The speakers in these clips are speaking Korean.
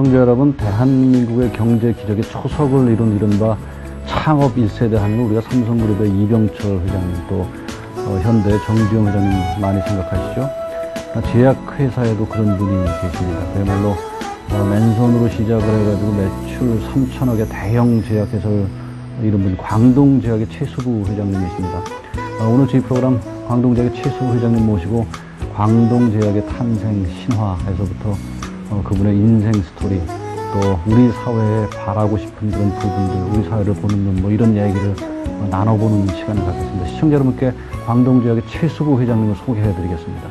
시청자 여러분, 대한민국의 경제 기적의 초석을 이룬 이른바 창업 1세대 하면 우리가 삼성그룹의 이병철 회장님, 또 현대 정주영 회장님 많이 생각하시죠? 제약회사에도 그런 분이 계십니다. 그야말로 맨손으로 시작을 해가지고 매출 3천억의 대형 제약회사를 이룬 분, 광동제약의 최수부 회장님이십니다. 오늘 저희 프로그램 광동제약의 최수부 회장님 모시고 광동제약의 탄생 신화에서부터 그분의 인생 스토리, 또 우리 사회에 바라고 싶은 그런 부분들, 우리 사회를 보는 눈, 뭐 이런 이야기를 나눠보는 시간을 갖겠습니다. 시청자 여러분께 광동제약의 최수부 회장님을 소개해드리겠습니다.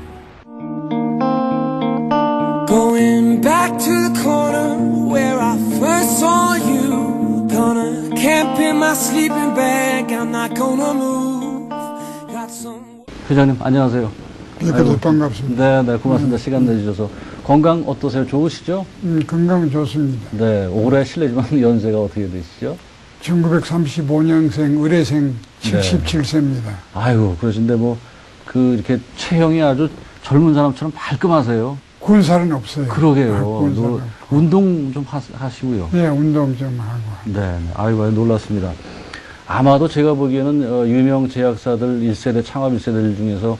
Going back to the corner where I first saw you. Gonna camp in my sleeping bag. I'm not gonna move. Got some... 회장님 안녕하세요. 네, 반갑습니다. 네, 고맙습니다. 시간 내주셔서. 건강 어떠세요? 좋으시죠? 건강은 좋습니다. 네, 올해 실례지만 연세가 어떻게 되시죠? 1935년생 의뢰생 77세입니다. 아이고, 그러신데 이렇게 체형이 아주 젊은 사람처럼 말끔하세요. 군살은 없어요. 그러게요. 운동 좀 하시고요. 네, 운동 좀 하고. 네, 아이고, 놀랐습니다. 아마도 제가 보기에는 유명 제약사들 1세대, 창업 1세대들 중에서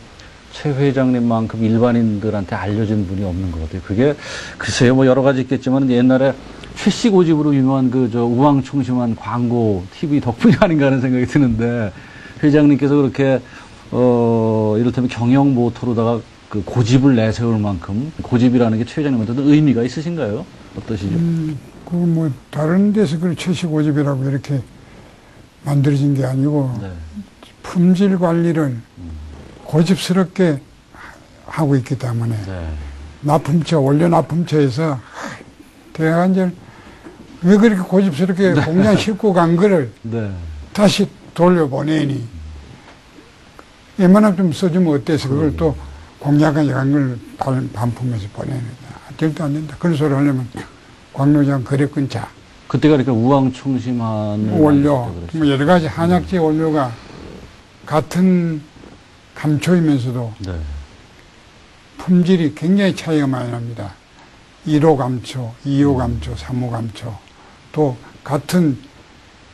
최 회장님만큼 일반인들한테 알려진 분이 없는 것 같아요. 그게, 글쎄요, 여러 가지 있겠지만, 옛날에 최씨 고집으로 유명한 우왕충심한 광고, TV 덕분이 아닌가 하는 생각이 드는데, 회장님께서 그렇게, 이를테면 경영 모토로다가 그 고집을 내세울 만큼, 고집이라는 게 최 회장님한테도 의미가 있으신가요? 어떠시죠? 다른 데서 그 최씨 고집이라고 이렇게 만들어진 게 아니고, 네. 품질 관리를 고집스럽게 하고 있기 때문에, 네. 원료 납품처에서 내가 이제 왜 그렇게 고집스럽게 공장 싣고 간 거를 네. 다시 돌려보내니, 웬만하면 좀 써주면 어때서 그걸 또 공장까지 간 걸 반품해서 보내는 거야. 절대 안 된다. 그런 소리 하려면 광노장 거래 끊자. 그때가 그러니까 우왕충심한 원료, 여러 가지 한약재 원료가 같은 감초이면서도 네. 품질이 굉장히 차이가 많이 납니다. 1호 감초, 2호 감초, 3호 감초. 또 같은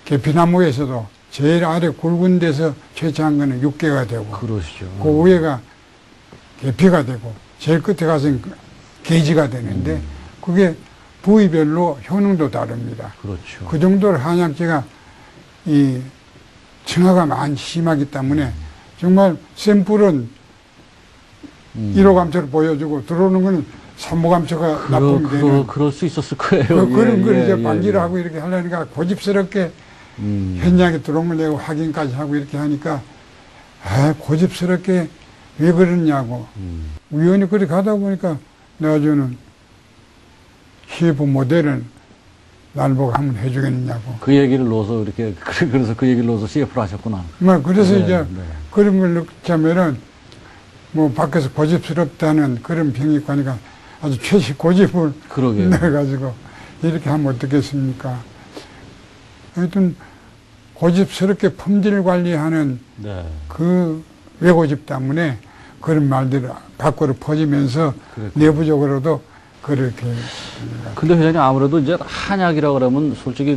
계피나무에서도 제일 아래 굵은 데서 채취한 거는 육개가 되고, 그러시죠. 그 위에가 계피가 되고, 제일 끝에 가서는 게이지가 되는데, 그게 부위별로 효능도 다릅니다. 그렇죠. 그 정도로 한약재가 이 청하가 많이 심하기 때문에 정말 샘플은 1호 감초를 보여주고 들어오는 거는 3호 감초가 납품이 되는. 그럴 수 있었을 거예요. 그런 걸 이제 방지를 하고 이렇게 하려니까 고집스럽게 현장에 들어온 걸 내가 확인까지 하고 이렇게 하니까 고집스럽게 왜 그러냐고. 우연히 그렇게 가다 보니까 나중에는 CF 모델을 날 보고 한번 해주겠느냐고. 그 얘기를 넣어서 그래서 그 얘기를 넣어서 CF를 하셨구나. 그래서 이제 그런 걸 넣자면은 밖에서 고집스럽다는 그런 평이 있고 하니까 아주 최씨 고집을 내가지고 이렇게 하면 어떻겠습니까? 하여튼 고집스럽게 품질 관리하는 그 외고집 때문에 그런 말들이 밖으로 퍼지면서 내부적으로도 그렇게. 근데 회장님 아무래도 이제 한약이라 그러면 솔직히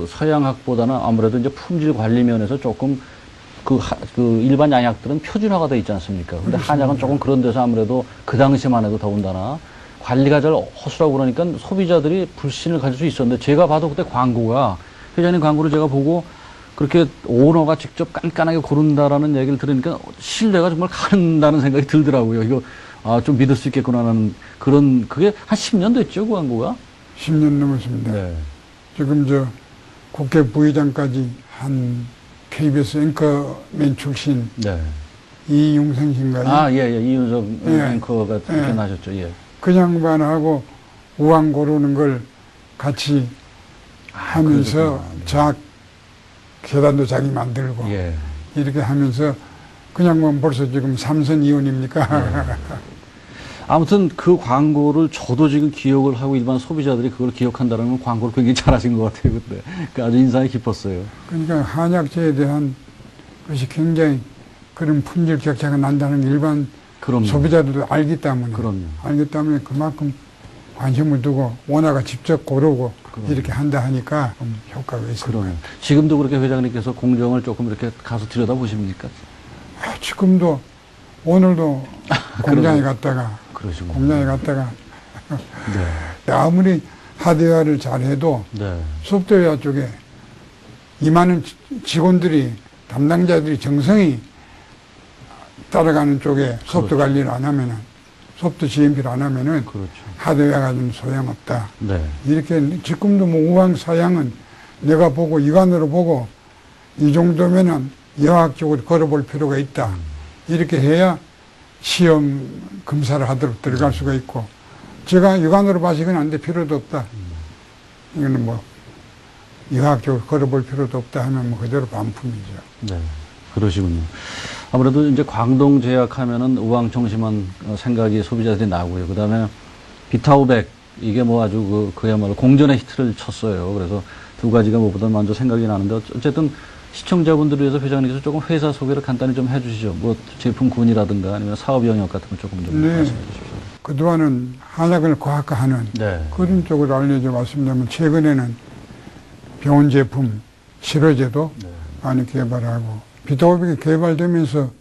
서양학보다는 아무래도 이제 품질 관리 면에서 조금 일반 양약들은 표준화가 돼 있지 않습니까? 근데 그렇습니다. 한약은 조금 그런 데서 아무래도 그 당시만 해도 더군다나 관리가 잘 허술하고 그러니까 소비자들이 불신을 가질 수 있었는데, 제가 봐도 그때 광고가, 회장님 광고를 제가 보고 그렇게 오너가 직접 깐깐하게 고른다라는 얘기를 들으니까 신뢰가 정말 가는다는 생각이 들더라고요. 이거 좀 믿을 수 있겠구나라는 그게 한 10년 됐죠, 그 광고가? 10년 넘었습니다. 네. 지금 국회 부의장까지 한 KBS 앵커맨 출신 이용성 씨인가요? 이윤석 앵커가 나셨죠. 그 양반하고 우왕 고르는 걸 같이 하면서 계단도 자기 만들고 이렇게 하면서 그 양반 벌써 지금 3선 의원입니까? 아무튼 그 광고를 저도 지금 기억을 하고 일반 소비자들이 그걸 기억한다는 건 광고를 굉장히 잘하신 것 같아요, 그때. 아주 인상이 깊었어요. 그러니까 한약재에 대한 것이 굉장히 그런 품질 격차가 난다는 일반 소비자들도 알기 때문에. 그만큼 관심을 두고 원화가 직접 고르고 이렇게 한다 하니까 좀 효과가 있습니다. 그러네요. 지금도 그렇게 회장님께서 공정을 조금 이렇게 가서 들여다보십니까? 지금도 오늘도 공장에 갔다가 그러시군요. 공장에 갔다가 네. 아무리 하드웨어를 잘해도 네. 소프트웨어 쪽에 임하는 직원들이 담당자들이 정성이 따라가는 쪽에 소프트 관리를 안 하면은 소프트 GMP를 안 하면은 그렇죠. 하드웨어가 좀 소용없다. 네. 이렇게 지금도 뭐 우황 사양은 내가 보고 육안으로 보고 이 정도면은 여학적으로 걸어볼 필요가 있다. 이렇게 해야 시험 검사를 하도록 들어갈 수가 있고 제가 육안으로 봐서 이건 안 돼 필요도 없다. 이거는 뭐 여학적으로 걸어볼 필요도 없다 하면 뭐 그대로 반품이죠. 네. 그러시군요. 아무래도 이제 광동제약 하면은 우황청심한 생각이 소비자들이 나고요. 그 다음에 비타500 이게 뭐 아주 그야말로 공전의 히트를 쳤어요. 그래서 두 가지가 무엇보다 먼저 생각이 나는데 어쨌든 시청자분들을 위해서 회장님께서 조금 회사 소개를 간단히 좀 해주시죠. 뭐 제품군이라든가 아니면 사업 영역 같은 거 조금 좀 네. 말씀해 주십시오. 그동안은 한약을 과학화하는 네. 그런 쪽으로 알려져 왔습니다만 최근에는 병원 제품, 치료제도 많이 개발하고 비타500이 개발되면서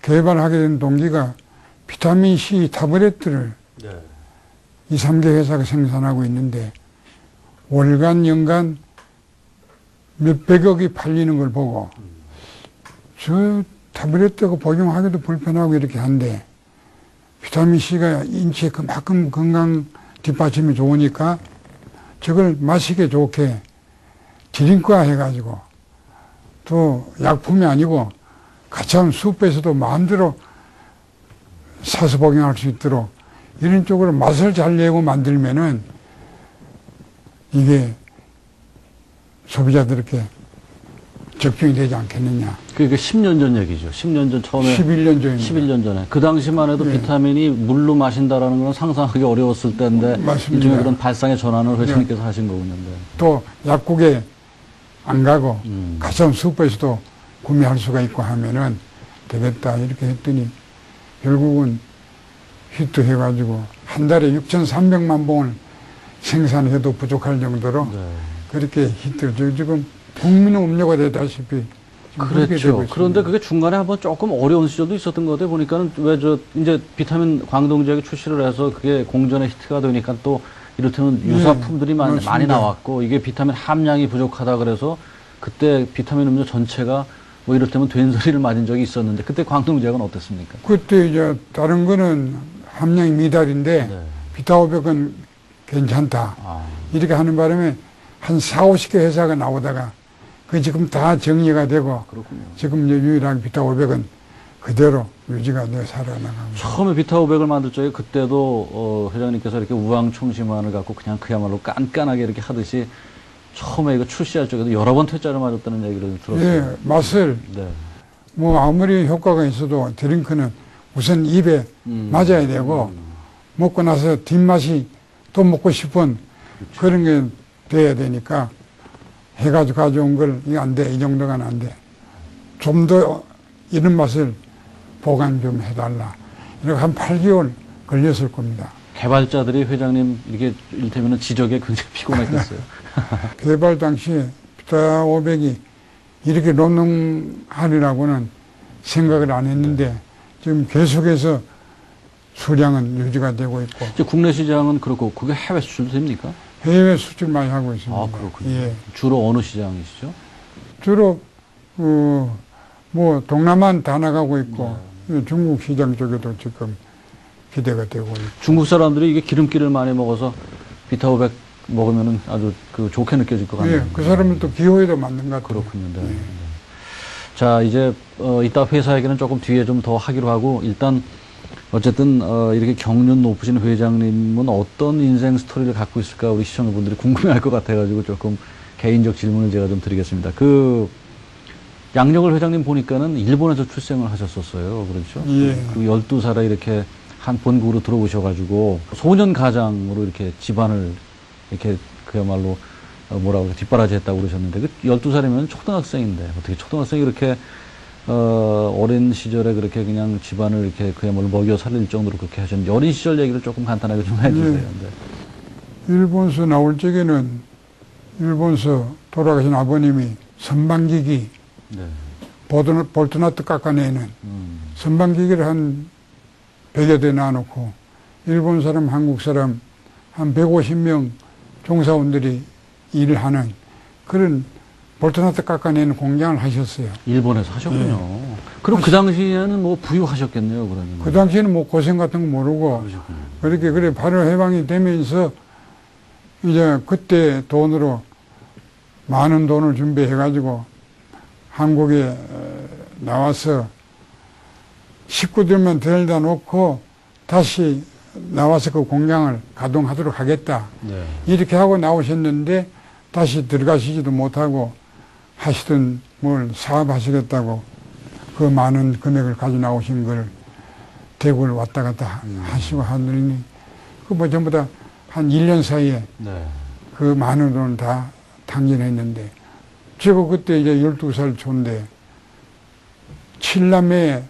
개발하게 된 동기가 비타민C 타블렛들을 2, 3개 회사가 생산하고 있는데 월간, 연간 몇백억이 팔리는 걸 보고 저 타블렛하고 복용하기도 불편하고 이렇게 한데 비타민C가 인체에 그만큼 건강 뒷받침이 좋으니까 저걸 마시기 좋게 드링크화 해가지고 또 약품이 아니고 가차운 숲에서도 마음대로 사서 복용할 수 있도록 이런 쪽으로 맛을 잘 내고 만들면은 이게 소비자들에게 적중이 되지 않겠느냐. 그게 10년 전 얘기죠. 10년 전 처음에 11년 전입니다. 11년 전에 그 당시만 해도 네. 비타민이 물로 마신다라는 건 상상하기 어려웠을 때인데 맞습니다. 일종의 그런 발상의 전환을 회장님께서 하신 거군요. 네. 또 약국에 안 가고 음. 가까운 슈퍼에서도 구매할 수가 있고 하면은 되겠다 이렇게 했더니 결국은 히트해가지고 한 달에 6,300만 봉을 생산해도 부족할 정도로 네. 그렇게 히트. 지금 국민의 음료가 되다시피 그렇게 되고 그렇죠. 있습니다. 그런데 그게 중간에 한번 조금 어려운 시절도 있었던 것 같아요. 보니까는 왜 이제 비타민 광동제약이 출시를 해서 그게 공전의 히트가 되니까 또 이를테면 유사품들이 많이 맞습니다. 나왔고 이게 비타민 함량이 부족하다 그래서 그때 비타민 음료 전체가 뭐 이를테면 된소리를 맞은 적이 있었는데 그때 광동제약은 어땠습니까? 그때 이제 다른 거는 함량이 미달인데 네. 비타500은 괜찮다. 아, 이렇게 하는 바람에 한 4, 50개 회사가 나오다가 그 지금 다 정리가 되고 그렇군요. 지금 이제 유일한 비타500은 그대로 유지가 되어 살아나가고 처음에 비타500을 만들 적에 그때도 회장님께서 이렇게 우황청심환을 갖고 그냥 그야말로 깐깐하게 이렇게 하듯이 처음에 이거 출시할 적에도 여러 번 퇴짜를 맞았다는 얘기를 들었어요. 예, 맛을 네. 뭐 아무리 효과가 있어도 드링크는 우선 입에 맞아야 되고 먹고 나서 뒷맛이 또 먹고 싶은 그런 게 돼야 되니까 해가지고 가져온 걸 이거 안 돼. 이 정도가 안 돼. 좀 더 이런 맛을 보관 좀 해달라. 이렇게 한 8개월 걸렸을 겁니다. 개발자들이 회장님 이렇게 이를테면 지적에 굉장히 피곤했겠어요. 개발 당시에 비타500이 이렇게 런닝하리라고는 생각을 안 했는데 지금 계속해서 수량은 유지가 되고 있고 이제 국내 시장은 그렇고 그게 해외 수출도 됩니까? 해외 수출 많이 하고 있습니다. 아, 그렇군요. 예. 주로 어느 시장이시죠? 주로 뭐 동남아는 다 나가고 있고 중국 시장 쪽에도 지금 기대가 되고 있고. 중국 사람들이 이게 기름기를 많이 먹어서 비타500 먹으면은 아주 좋게 느껴질 것 같네요. 예, 그 사람은 또 기호에도 맞는 것 같아요. 그렇군요. 네. 네. 자, 이제 이따 회사 얘기는 조금 뒤에 좀 더 하기로 하고 일단 어쨌든 이렇게 경륜 높으신 회장님은 어떤 인생 스토리를 갖고 있을까 우리 시청자분들이 궁금해할 것 같아가지고 조금 개인적 질문을 제가 좀 드리겠습니다. 양력을 회장님 보니까는 일본에서 출생을 하셨었어요. 그렇죠? 예. 12살에 이렇게 한 본국으로 들어오셔가지고 소년 가장으로 이렇게 집안을 이렇게 그야말로 뒷바라지 했다고 그러셨는데 12살이면 초등학생인데 어떻게 초등학생이 이렇게 어린 시절에 그렇게 그냥 집안을 이렇게 그야말로 먹여 살릴 정도로 그렇게 하셨는데, 어린 시절 얘기를 조금 간단하게 좀 해주세요. 네. 네. 일본서 나올 적에는 일본서 돌아가신 아버님이 선방기기, 네. 볼트나트 깎아내는 선방기기를 한 100여 대 놔놓고 일본 사람, 한국 사람 한 150명 종사원들이 일하는 그런 볼트나트 깎아내는 공장을 하셨어요. 일본에서 하셨군요. 그럼 그 당시에는 뭐 부유하셨겠네요, 그러면. 그 당시에는 뭐 고생 같은 거 모르고 그러셨군요. 그렇게 그래 바로 해방이 되면서 이제 그때 돈으로 많은 돈을 준비해가지고 한국에 나와서 식구들만 데려다 놓고 다시 나와서 그 공장을 가동하도록 하겠다. 네. 이렇게 하고 나오셨는데 다시 들어가시지도 못하고 하시던 뭘 사업하시겠다고 그 많은 금액을 가지고 나오신 걸 대구를 왔다 갔다 하시고 하더니 그 뭐 전부 다 한 1년 사이에 네. 그 많은 돈을 다 탕진했는데 제가 그때 이제 12살 초인데 7남매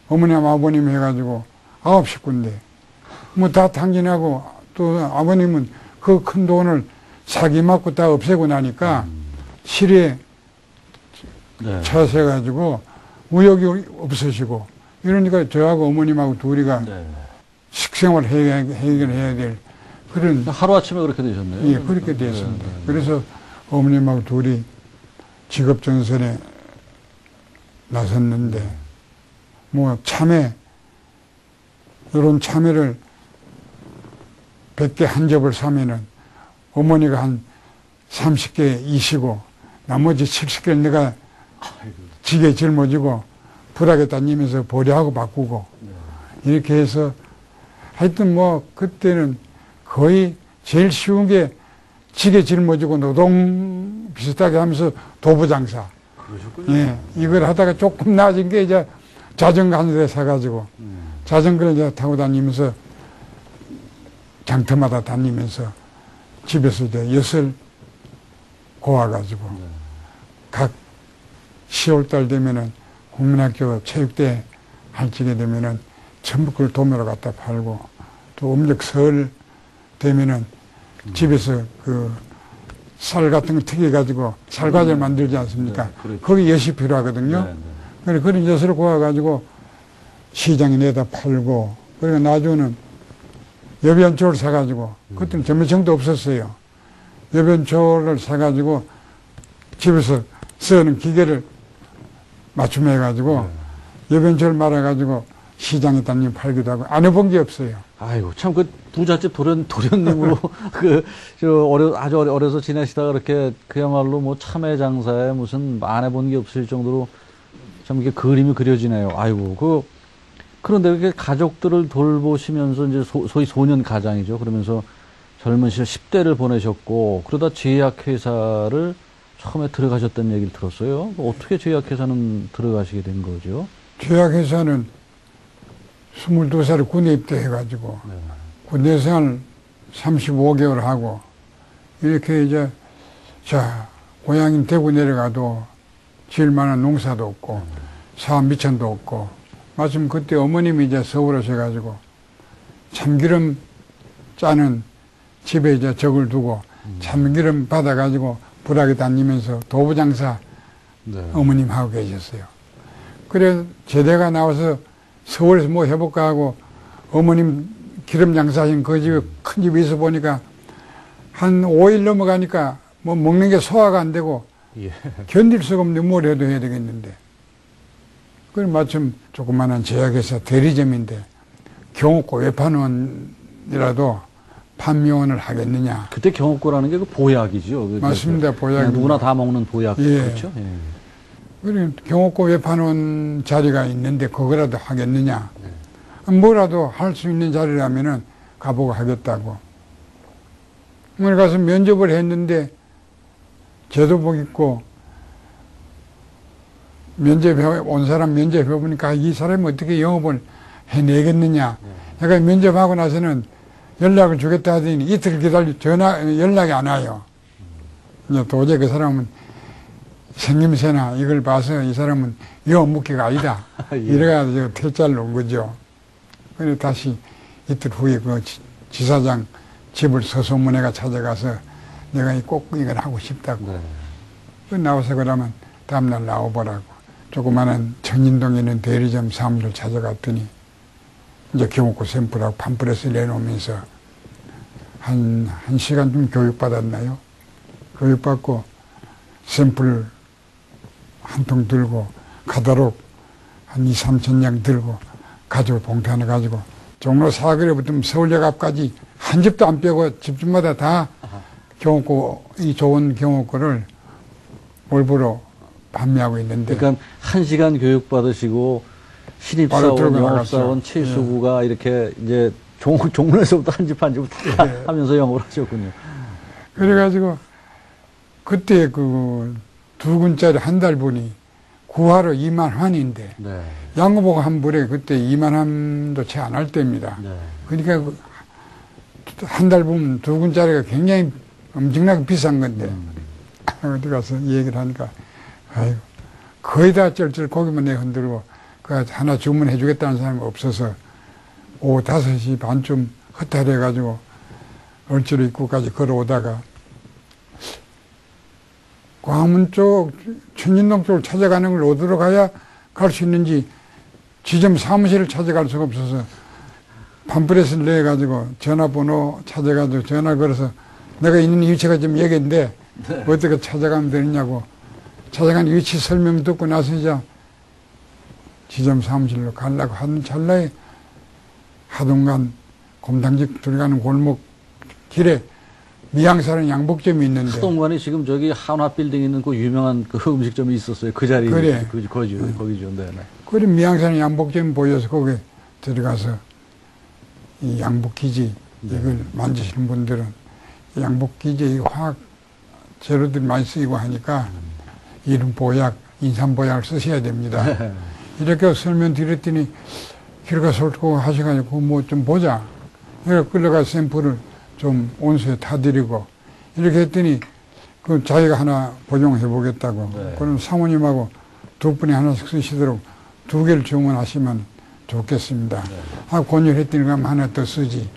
어머님 아버님 해가지고 9식구인데 뭐 다 탕진하고 또 아버님은 그 큰 돈을 사기 맞고 다 없애고 나니까 실에 네. 차세가지고 우욕이 없으시고 이러니까 저하고 어머님하고 둘이가 네. 식생활 해결해야 될 그런 하루아침에 그렇게 되셨네요. 예, 그렇게 됐습니다. 네, 네. 그래서 어머님하고 둘이 직업전선에 나섰는데, 뭐, 참외, 이런 참외를 100개 한 접을 사면은 어머니가 한 30개 이시고, 나머지 70개를 내가 지게 짊어지고, 불하게 다니면서 보리하고 바꾸고, 이렇게 해서 하여튼 뭐, 그때는 거의 제일 쉬운 게 지게 짊어지고 노동 비슷하게 하면서 도부장사. 그러셨군요. 예, 이걸 하다가 조금 나아진 게 이제 자전거 한 대 사가지고 자전거를 이제 타고 다니면서 장터마다 다니면서 집에서 이제 엿을 고아가지고 각 10월달 되면은 국민학교 체육대회 할지게 되면은 전부 그걸 도매로 갖다 팔고 또 음력 설 되면은 집에서 그 쌀 같은 거 튀겨가지고 쌀과자를 만들지 않습니까? 네, 그렇죠. 거기 엿이 필요하거든요. 네, 네. 그래서 그런 엿을 구워가지고 시장에 내다 팔고, 그리고 나중에는 여변초를 사가지고, 그때는 전매청도 없었어요. 여변초를 사가지고 집에서 쓰는 기계를 맞춤해가지고 여변초를 말아가지고 시장에 다니며 팔기도 하고, 안 해본 게 없어요. 아이고, 참, 부잣집 도련님으로, 아주 어려서 지내시다가 그렇게, 그야말로 뭐 참외 장사에 무슨 안 해본 게 없을 정도로 참 이게 그림이 그려지네요. 아이고, 그런데 이렇게 가족들을 돌보시면서 이제 소위 소년 가장이죠. 그러면서 젊은 시절 10대를 보내셨고, 그러다 제약회사를 처음에 들어가셨다는 얘기를 들었어요. 어떻게 제약회사는 들어가시게 된 거죠? 제약회사는 22살에 군에 입대해가지고 군대 생활 35개월 하고 이렇게 이제 자 고향인 대구 내려가도 지을 만한 농사도 없고 사업 미천도 없고 마침 그때 어머님이 이제 서울 오셔가지고 참기름 짜는 집에 이제 적을 두고 참기름 받아가지고 불하게 다니면서 도부장사 어머님 하고 계셨어요. 그래 제대가 나와서 서울에서 뭐 해볼까 하고 어머님 기름 장사하신 그 집에 큰 집이 있어 보니까 한 5일 넘어가니까 뭐 먹는 게 소화가 안 되고 견딜 수가 없는데 뭘 해도 해야 되겠는데. 그래 마침 조그마한 제약회사 대리점인데 경옥고 외판원이라도 판매원을 하겠느냐. 그때 경옥고라는 게 그 보약이죠. 맞습니다. 보약. 누구나 다 먹는 보약. 예. 그렇죠. 예. 그래 경옥고 외판원 자리가 있는데 그거라도 하겠느냐. 뭐라도 할 수 있는 자리라면은 가보고 하겠다고. 오늘 가서 면접을 했는데 제도복 입고 면접해 온 사람 면접해보니까 이 사람이 어떻게 영업을 해내겠느냐. 그러니까 면접하고 나서는 연락을 주겠다 하더니 이틀 기다려 연락이 안 와요. 이제 도저히 그 사람은 생김새나 이걸 봐서 이 사람은 여묵기가 아니다. 예. 이래가지고 퇴짜를 놓은 거죠. 그래 다시 이틀 후에 그 지사장 집을 서소문회가 찾아가서 내가 꼭 이걸 하고 싶다고. 네. 그 나와서 그러면 다음날 나와보라고. 조그마한 천인동에 있는 대리점 사무실 찾아갔더니 이제 경호고 샘플하고 팜플렛을 내놓으면서 한 시간 좀 교육받았나요? 교육받고 샘플 한 통 들고 카다록 한 2, 3천 장 들고 가지고 봉투 하나 가지고 종로 사거리부터 서울역 앞까지 한 집도 안 빼고 집집마다 다 경호고, 이 좋은 경호고를 몰부로 판매하고 있는데. 그러니까 1시간 교육 받으시고 신입사원, 영업사원, 채수구가 이렇게 이제 종로에서부터 한 집 한 집부터 다 하면서 영업을 하셨군요. 그래가지고 그때 그 2군짜리 한 달분이 구하로 2만 환인데 네. 양호복 한 불에 그때 2만 환도 채 안 할 때입니다. 네. 그러니까 한 달 보면 2군짜리가 굉장히 엄청나게 비싼 건데 어디 가서 얘기를 하니까 아이고 거의 다 쩔쩔 고기만 내 흔들고 그 하나 주문해 주겠다는 사람이 없어서 오후 5시 반쯤 허탈해가지고 얼추로 입구까지 걸어오다가 광화문 쪽, 천진동 쪽을 찾아가는 걸 어디로 가야 갈 수 있는지 지점 사무실을 찾아갈 수가 없어서 팜플렛을 내가지고 전화번호 찾아가지고 전화 걸어서 내가 있는 위치가 좀 여기인데 어떻게 찾아가면 되느냐고 찾아간 위치 설명 듣고 나서 이제 지점 사무실로 가려고 하는 찰나에 하동간 곰탕집 들어가는 골목 길에 미양사는 양복점이 있는데 하동관에 지금 저기 한화 빌딩 있는 그 유명한 그 음식점이 있었어요. 그 자리에. 그래. 거기죠. 네. 그래 미양사는 양복점이 보여서 거기에 들어가서 이 양복기지 이걸 만드시는 분들은 양복기지 이 화학 재료들이 많이 쓰이고 하니까 이름 보약, 인삼 보약을 쓰셔야 됩니다. 이렇게 설명드렸더니 길 가서 옳고 하셔가지고 뭐 좀 보자. 그래서 끌려가 샘플을 좀 온수에 타드리고 이렇게 했더니 그 자기가 하나 보정해 보겠다고. 네. 그럼 사모님하고 2분이 하나씩 쓰시도록 2개를 주문하시면 좋겠습니다. 네. 하고 권유했더니 그럼 하나 더 쓰지.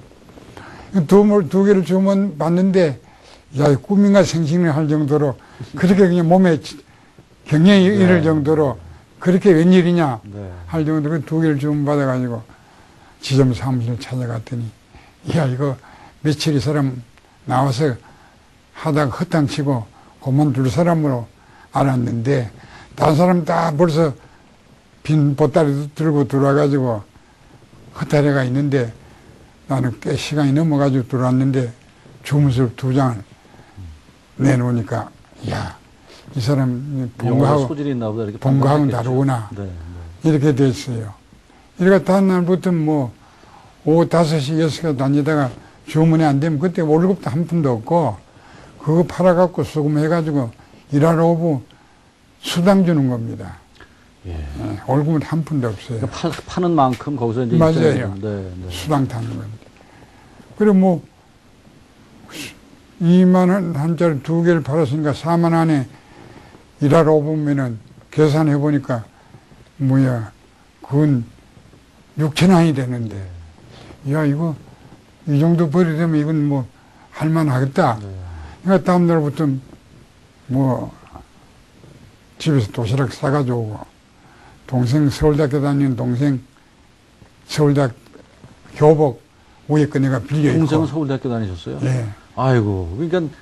2개를 주문 받는데 야, 꿈인가 생신을 할 정도로 그렇게 그냥 몸에 경련이 이를 정도로 그렇게 웬일이냐 네. 할 정도로 2개를 주문 받아가지고 지점 사무실을 찾아갔더니 야, 이거 며칠 이 사람 나와서 하다가 허탕치고 그만둘 사람으로 알았는데 다른 사람 다 벌써 빈 보따리 들고 들어와가지고 허탈해가 있는데 나는 꽤 시간이 넘어가지고 들어왔는데 주문서 2장을 내놓으니까 야, 이 사람 영어가 소질이 있나 보다 이렇게 본거하고는 판단했겠죠. 다르구나. 네. 이렇게 됐어요. 이렇게 다음 날부터 뭐 오후 5시, 6시까지 다니다가 주문이 안 되면 그때 월급도 한 푼도 없고 그거 팔아갖고 수금해가지고 일하러 오고 수당 주는 겁니다. 예. 예, 월급은 한 푼도 없어요. 그러니까 파는 만큼 거기서 이제 맞아요. 입장에서, 네. 수당 타는 겁니다. 그리고 뭐 2만 원 한짜리 2개를 팔았으니까 4만 안에 일하러 오면은 계산해 보니까 뭐야 그건 6천 원이 되는데 야 이거 이 정도 벌이 되면 이건 뭐 할만하겠다. 네. 그러니까 다음 날부터 뭐 집에서 도시락 싸가지고 오고 동생 서울대학교 다니는 동생 서울대학 교복 위에 거 내가 빌려 입고. 동생은 서울대학교 다니셨어요? 예. 아이고, 그러니까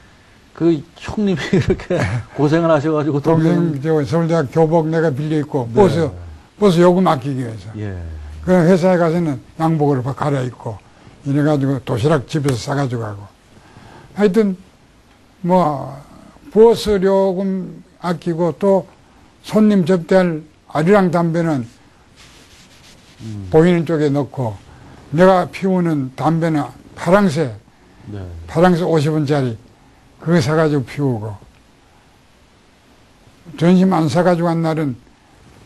그 형님이 이렇게 고생을 하셔가지고 동생 저 서울대학 교복 내가 빌려 입고 네. 버스 요금 아끼기 위해서. 예. 그럼 회사에 가서는 양복으로 갈아입고 이래가지고 도시락 집에서 싸가지고 가고. 하여튼 뭐 버스 요금 아끼고 또 손님 접대할 아리랑 담배는 보이는 쪽에 넣고 내가 피우는 담배는 파랑새 네. 50원짜리 그거 사가지고 피우고 전심 안 사가지고 한 날은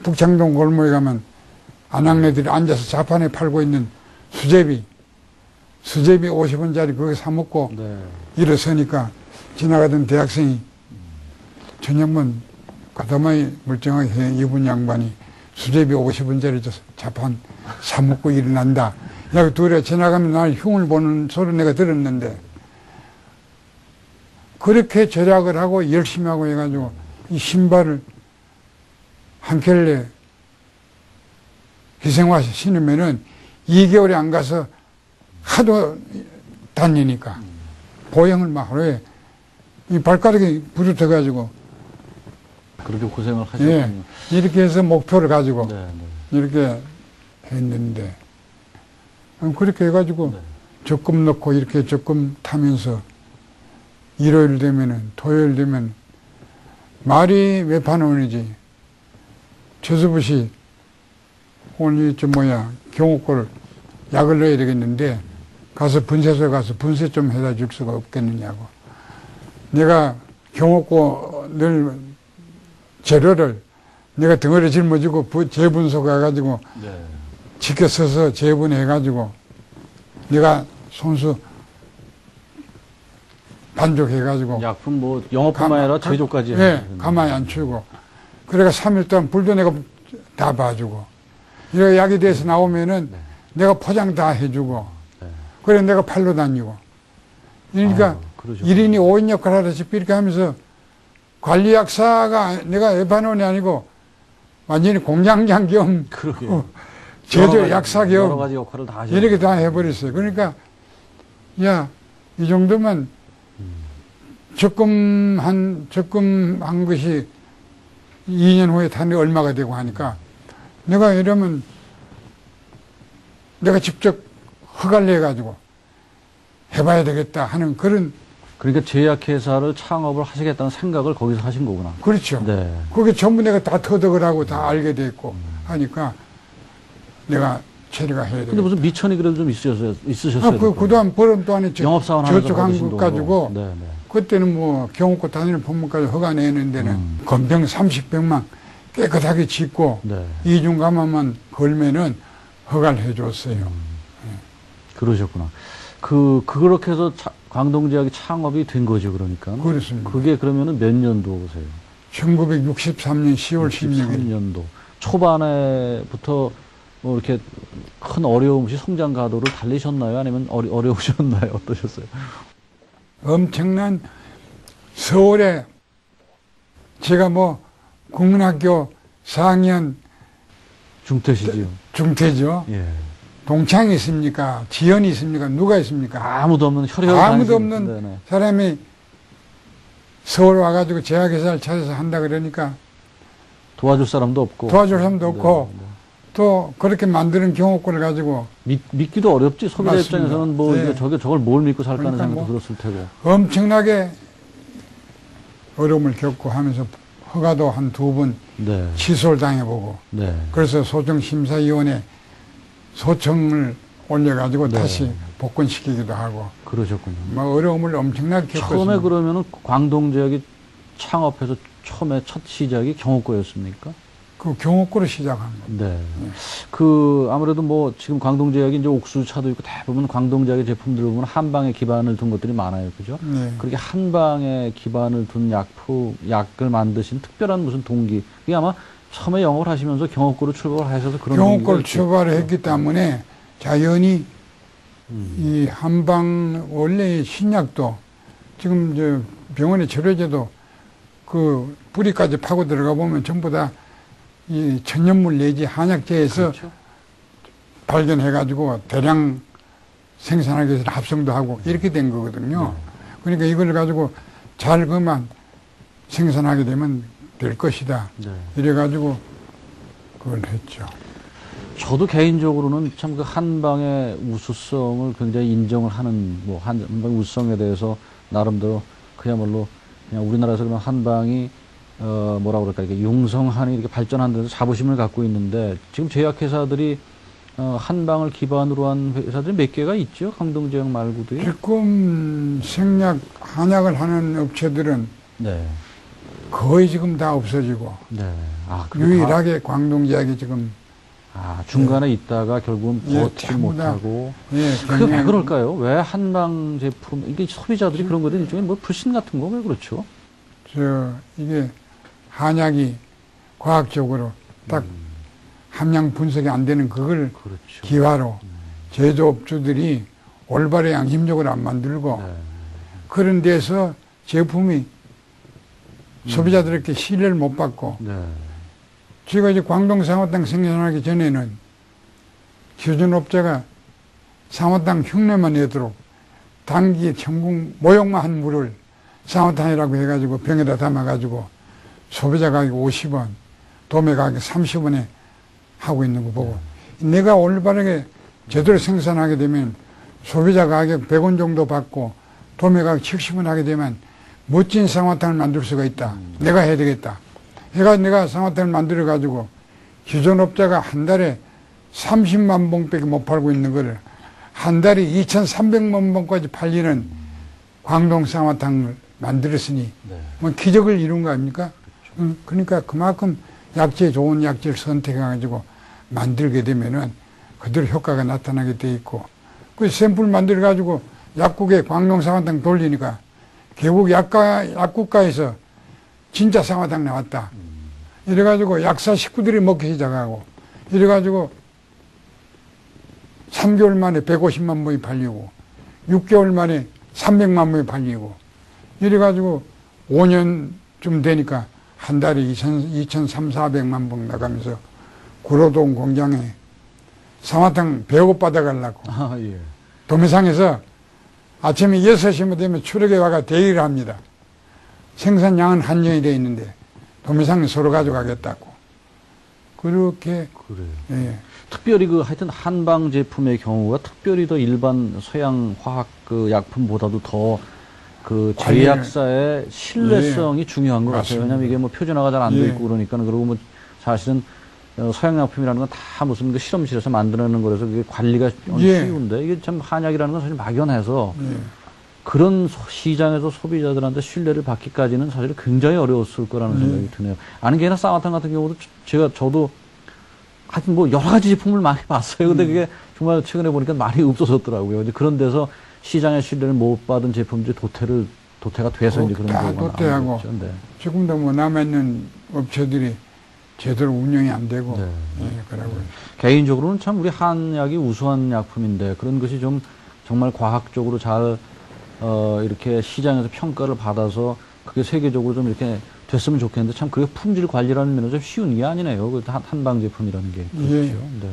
북창동 골목에 가면 안악네들이 앉아서 자판에 팔고 있는 수제비 50원짜리 그거 사먹고 네. 일어서니까 지나가던 대학생이 저녁은 가다마이 멀쩡하게 해 입은 양반이 수제비 50원짜리 줘서 자판 사먹고 일어난다. 야, 둘이 지나가면 날 흉을 보는 소리 내가 들었는데, 그렇게 절약을 하고 열심히 하고 해가지고 이 신발을 한 켤레 희생화시 신으면은 2개월에 안 가서 하도 다니니까 보형을 막 하루에 이 발가락이 부르터가지고 그렇게 고생을 하셨군요. 예, 이렇게 해서 목표를 가지고 네, 이렇게 했는데 그렇게 해가지고 네. 적금 넣고 이렇게 적금 타면서 일요일 되면은 토요일 되면 말이 몇판 원이지 최수부시 오늘 경호골 약을 넣어야 되겠는데 가서 분쇄소에 가서 분쇄 좀 해다 줄 수가 없겠느냐고. 내가 경호골 재료를 내가 덩어리 짊어지고 재분소 가가지고 네. 지켜 서서 재분해가지고 내가 손수 반죽해가지고 약품 뭐 영업뿐만 아니라 제조까지. 예, 가만히 안 치우고 그래가 3일 동안 불도 내가 다 봐주고 이렇게 약이 돼서 나오면은 네. 내가 포장 다 해주고 네. 그래 내가 팔로 다니고 그러니까 그러셨구나. 1인이 5인 역할 하듯이 이렇게 하면서 관리약사가 내가 에반원이 아니고 완전히 공장장 겸 그러게요. 제조 약사 여러 겸 가지 역할을 다 하셨어요. 이렇게 다 해버렸어요. 그러니까 야, 이 정도면 적금한 것이 2년 후에 단위 얼마가 되고 하니까 내가 이러면 내가 직접 허가를 내가지고 해봐야 되겠다 하는 그런. 그러니까 제약회사를 창업을 하시겠다는 생각을 거기서 하신 거구나. 그렇죠. 네. 그게 전부 내가 다 터득을 하고 다 알게 됐고 하니까 내가 처리가 해야 되겠다. 근데 무슨 미천이 그래도 좀 있으셨어요? 그동안 보름도 안 했죠. 영업사원 하면서 저쪽 받으신 한국 돈으로. 가지고 네, 네. 그때는 뭐 경호과 다니는 법문까지 허가 내는 데는 건병 30병만 깨끗하게 짓고 네. 이중 감화만 걸면은 허가를 해줬어요. 그러셨구나. 그렇게 해서 광동제약이 창업이 된 거죠, 그러니까. 그렇습니다. 그게 그러면은 몇 년도세요? 1963년 10월 16일. 63년도. 초반에부터 뭐 이렇게 큰 어려움 없이 성장 가도를 달리셨나요? 아니면 어려우셨나요? 어떠셨어요? 엄청난 서울에 제가 뭐 국민학교 4학년 중퇴시지요. 중퇴죠. 예. 동창이 있습니까? 지연이 있습니까? 누가 있습니까? 아무도 없는 혈혈 아무도 없는 사람이 서울 와가지고 제약회사를 차려서 한다 그러니까 도와줄 사람도 없고 도와줄 사람도 없고 네, 네. 또 그렇게 만드는 경호권을 가지고 믿기도 어렵지. 소비자 맞습니다. 입장에서는 뭐 네. 저걸 뭘 믿고 살까는 그러니까 생각도 뭐 들었을 테고. 엄청나게 어려움을 겪고 하면서 허가도 한 2번 네. 취소를 당해보고 네. 그래서 소정심사위원회 소청을 올려가지고 네. 다시 복권시키기도 하고 그러셨군요. 뭐 어려움을 엄청나게 겪었습니다. 처음에 그러면은 광동제약이 창업해서 처음에 첫 시작이 경호과였습니까? 그 경호권으로 시작한 겁니다. 네. 아무래도 뭐 지금 광동제약이 이제 옥수수차도 있고 대부분 광동제약의 제품들 보면 한방에 기반을 둔 것들이 많아요. 그죠? 네. 그렇게 한방에 기반을 둔 약을 만드신 특별한 무슨 동기. 이게 아마 처음에 영업을 하시면서 경호과로 출발을 하셔서 그런 경호권을 동기가 출발을 했기 때문에 자연히 이 한방 원래 신약도 지금 저 병원의 치료제도 그 뿌리까지 파고 들어가 보면 전부 다 이 천연물 내지 한약재에서 그렇죠. 발견해가지고 대량 생산하기 위해서 합성도 하고 이렇게 된 거거든요. 그러니까 이걸 가지고 잘 그만 생산하게 되면 될 것이다. 네. 이래가지고 그걸 했죠. 저도 개인적으로는 참 그 한방의 우수성을 굉장히 인정을 하는 뭐 한방 우수성에 대해서 나름대로 그야말로 그냥 우리나라에서 그런 한방이 뭐라 그럴까 이렇게 융성한이 이렇게 발전하는 데서 자부심을 갖고 있는데 지금 제약회사들이 한방을 기반으로 한 회사들이 몇 개가 있죠? 광동제약 말고도요? 지금 생약 한약을 하는 업체들은 네. 거의 지금 다 없어지고 네. 유일하게 광동제약이 지금 중간에 있다가 결국은 예, 버티지 전부 다, 못하고. 예, 그게 왜 그럴까요? 왜 한방 제품, 이게 소비자들이 그런 거에 일종의 뭐 불신 같은 거 왜 그렇죠? 이게 한약이 과학적으로 딱 함량 분석이 안 되는 그걸 그렇죠. 기화로 제조업주들이 올바르게 양심적으로 안 만들고 네. 그런 데서 제품이 소비자들에게 신뢰를 못 받고 네. 제가 이제 광동상어탕 생산하기 전에는 기존업자가 상어탕 흉내만 내도록 당기 천궁 모형만 한 물을 상어탕이라고 해가지고 병에다 담아가지고 소비자 가격 50원, 도매 가격 30원에 하고 있는 거 보고 내가 올바르게 제대로 생산하게 되면 소비자 가격 100원 정도 받고 도매 가격 70원 하게 되면 멋진 상어탕을 만들 수가 있다. 내가 해야 되겠다. 내가 상어탕을 만들어가지고 기존 업자가 한 달에 30만 봉밖에 못 팔고 있는 거를 한 달에 2,300만 봉까지 팔리는 광동 상어탕을 만들었으니 네. 뭐 기적을 이룬 거 아닙니까? 그러니까 그만큼 약재 좋은 약재를 선택해가지고 만들게 되면은 그대로 효과가 나타나게 돼 있고 그 샘플 만들어가지고 약국에 광동 상어탕 돌리니까 결국 약국가에서 진짜 상어탕 나왔다. 이래가지고 약사 식구들이 먹기 시작하고 이래가지고 3개월 만에 150만 봉이 팔리고 6개월 만에 300만 봉이 팔리고 이래가지고 5년쯤 되니까 한 달에 2,300~400만 봉 나가면서 구로동 공장에 상어탕 배고 받아가려고 아, 예. 도매상에서 아침에 6시면 되면 출력에 와가 대기를 합니다. 생산량은 한정이 되어 있는데 도매상에 서로 가져가겠다고. 그렇게 그래요. 예. 특별히 하여튼 한방 제품의 경우가 특별히 더 일반 서양 화학 약품보다도 더 제약사의 신뢰성이 중요한 것 같아요. 왜냐하면 이게 뭐 표준화가 잘 안 돼 있고 그러니까 그리고 뭐 사실은 서양 약품이라는 건 다 무슨 실험실에서 만들어내는 거라서 그게 관리가 쉬운데 이게 참 한약이라는 건 사실 막연해서 그런 시장에서 소비자들한테 신뢰를 받기까지는 사실 굉장히 어려웠을 거라는 생각이 드네요. 아는 게 아니라 쌍화탕 같은 경우도 저도 하여튼 뭐 여러 가지 제품을 많이 봤어요. 근데 그게 정말 최근에 보니까 많이 없어졌더라고요. 이제 그런 데서 시장의 신뢰를 못 받은 제품들이 도태가 돼서 이제 그런 다 경우가 도태하고 나오죠. 네. 지금도 뭐 남아있는 업체들이 제대로 운영이 안 되고 네. 그러고 개인적으로는 참 우리 한약이 우수한 약품인데 그런 것이 좀 정말 과학적으로 잘 이렇게 시장에서 평가를 받아서 그게 세계적으로 좀 이렇게 됐으면 좋겠는데 참 그게 품질 관리라는 면에서 좀 쉬운 일이 아니네요. 그 한방 제품이라는 게. 그렇죠. 네, 네.